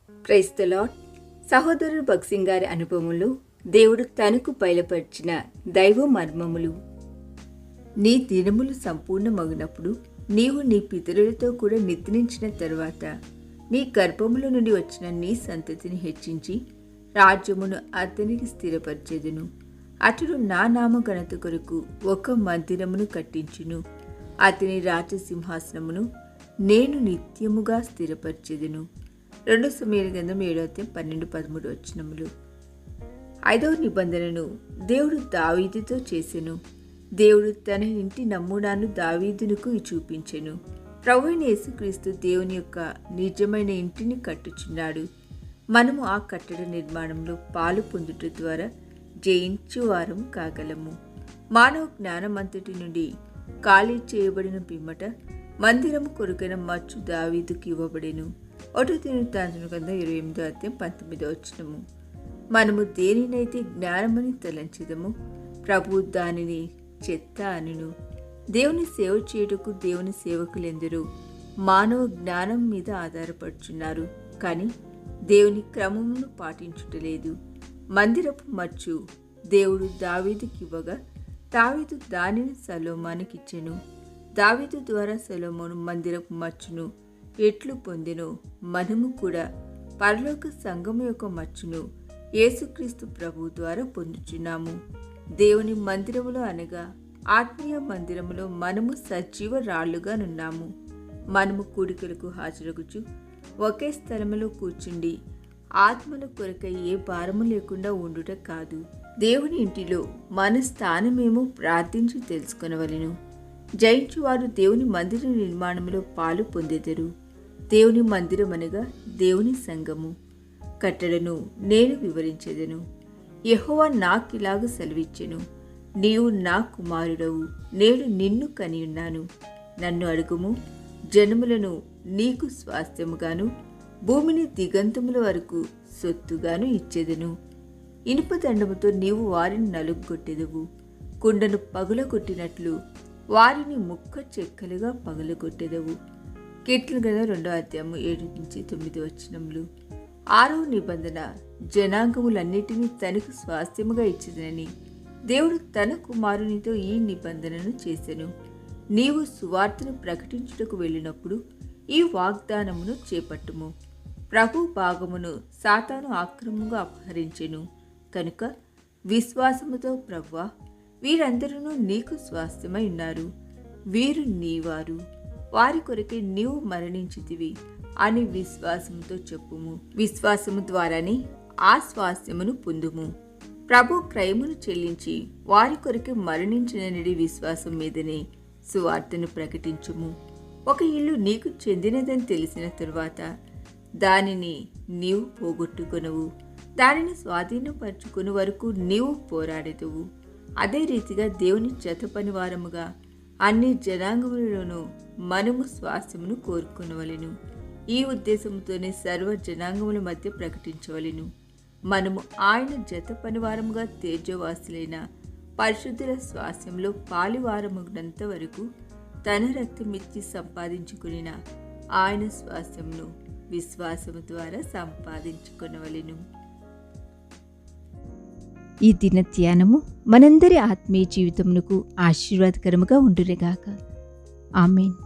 Praise the lord. సహోదరుడు భక్సింగ్ గారి అనుభవములు దేవుడు తనకు బయలుపరిచిన దైవ మర్మములు. నీ దినములు సంపూర్ణమగినప్పుడు నీవు నీ పితరులతో కూడా నిద్రించిన తరువాత నీ గర్భములో నుండి వచ్చిన నీ సంతతిని హెచ్చించి రాజ్యమును అతనికి స్థిరపరిచెదను. అతడు నా నామ ఘనత కొరకు ఒక మందిరమును కట్టించును. అతని రాజసింహాసనమును నేను నిత్యముగా స్థిరపరిచెదను. 2 సమూయేలు గ్రంథం 7:12-13 ఐదవ నిబంధనను దేవుడు దావీదుతో చేసెను. దేవుడు తన ఇంటి నమూనాను దావీదునకు చూపించెను. ప్రభువైన యేసుక్రీస్తు దేవుని యొక్క నిజమైన ఇంటిని కట్టుచున్నాడు. మనము ఆ కట్టడ నిర్మాణంలో పాలు పొందుట ద్వారా జయించువారం కాగలము. మానవ జ్ఞానమంతటి నుండి ఖాళీ చేయబడిన పిమ్మట మందిరము కొరకైన మచ్చు దావీదుకు ఇవ్వబడెను. 1 దినవృత్తాంతముల గ్రంథం 28:19 మనము దేనినైతే జ్ఞానమని తలంచెదమో ప్రభు దానిని చెత్త అనును. దేవుని సేవ చేయుటకు దేవుని సేవకులెందరూ మానవ జ్ఞానం మీద ఆధారపడుచున్నారు, కానీ దేవుని క్రమమును పాటించుటలేదు. మందిరపు మచ్చు దేవుడు దావీదుకివ్వగా దావీదు దానిని సొలొమోనుకిచ్చెను. దావీదు ద్వారా సొలొమోను మందిరపు మచ్చును ఎట్లు పొందెనో మనము కూడా పరలోక సంఘము యొక్క మచ్చును యేసుక్రీస్తు ప్రభు ద్వారా పొందుచున్నాము. దేవుని మందిరములో అనగా ఆత్మీయ మందిరములో మనము సజీవ రాళ్లుగా నున్నాము. మనము కూడికలకు హాజరగుచు ఒకే స్థలములో కూర్చుండి ఆత్మల కొరకై ఏ భారము లేకుండా ఉండుట కాదు. దేవుని ఇంటిలో మన స్థానమేమో ప్రార్థించి తెలుసుకొనవలెను. జయించువారు దేవుని మందిర నిర్మాణంలో పాలు పొందెదరు. దేవుని మందిరం అనగా దేవుని సంఘము. కట్టడను నేను వివరించెదను. యెహోవా నాకిలాగ సెలవిచ్చెను, నీవు నా కుమారుడవు, నేను నిన్ను కనియున్నాను. నన్ను అడుగుము, జనములను నీకు స్వాస్థ్యముగాను భూమిని దిగంతముల వరకు సొత్తుగాను ఇచ్చెదను. ఇనుప దండముతో నీవు వారిని నలుగొట్టెదవు. కుండను పగులగొట్టినట్లు వారిని ముక్క చెక్కలుగా పగులగొట్టెదవు. కీర్తనల గ్రంథం 2:7-9 ఆరవ నిబంధన జనాంగములన్నిటినీ తనకు స్వాస్థ్యముగా ఇచ్చేదనని దేవుడు తన కుమారునితో ఈ నిబంధనను చేసెను. నీవు సువార్తను ప్రకటించుటకు వెళ్ళినప్పుడు ఈ వాగ్దానమును చేపట్టుము. ప్రభు భాగమును సాతాను ఆక్రమంగా అపహరించెను కనుక విశ్వాసముతో ప్రభువా, వీరందరూ నీకు స్వాస్థ్యమై ఉన్నారు, వీరు నీవారు, వారి కొరకే నీవు మరణించితివి అని విశ్వాసముతో చెప్పుము. విశ్వాసము ద్వారానే ఆ స్వాస్థ్యమును పొందుము. ప్రభు క్రయమును చెల్లించి వారి కొరకే మరణించినని విశ్వాసం మీదనే సువార్తను ప్రకటించుము. ఒక ఇల్లు నీకు చెందినదని తెలిసిన తరువాత దానిని నీవు పోగొట్టుకొనవు. దానిని స్వాధీనపరచుకుని వరకు నీవు పోరాడెదవు. అదే రీతిగా దేవుని జత పనివారముగా అన్ని జనాంగములలోనూ మనము స్వాస్థ్యమును కోరుకునవలెను. ఈ ఉద్దేశంతోనే సర్వ జనాంగముల మధ్య ప్రకటించవలెను. మనము ఆయన జత పనివారముగా తేజవాసులైన పరిశుద్ధుల స్వాస్థ్యంలో పాలివారమునంత వరకు తన రక్తమిచ్చి సంపాదించుకునిన ఆయన స్వాస్థ్యమును విశ్వాసము ద్వారా సంపాదించుకొనవలెను. ఈ దిన ధ్యానము మనందరి ఆత్మీయ జీవితమునకు ఆశీర్వాదకరముగా ఉండునుగాక. ఆమేన్.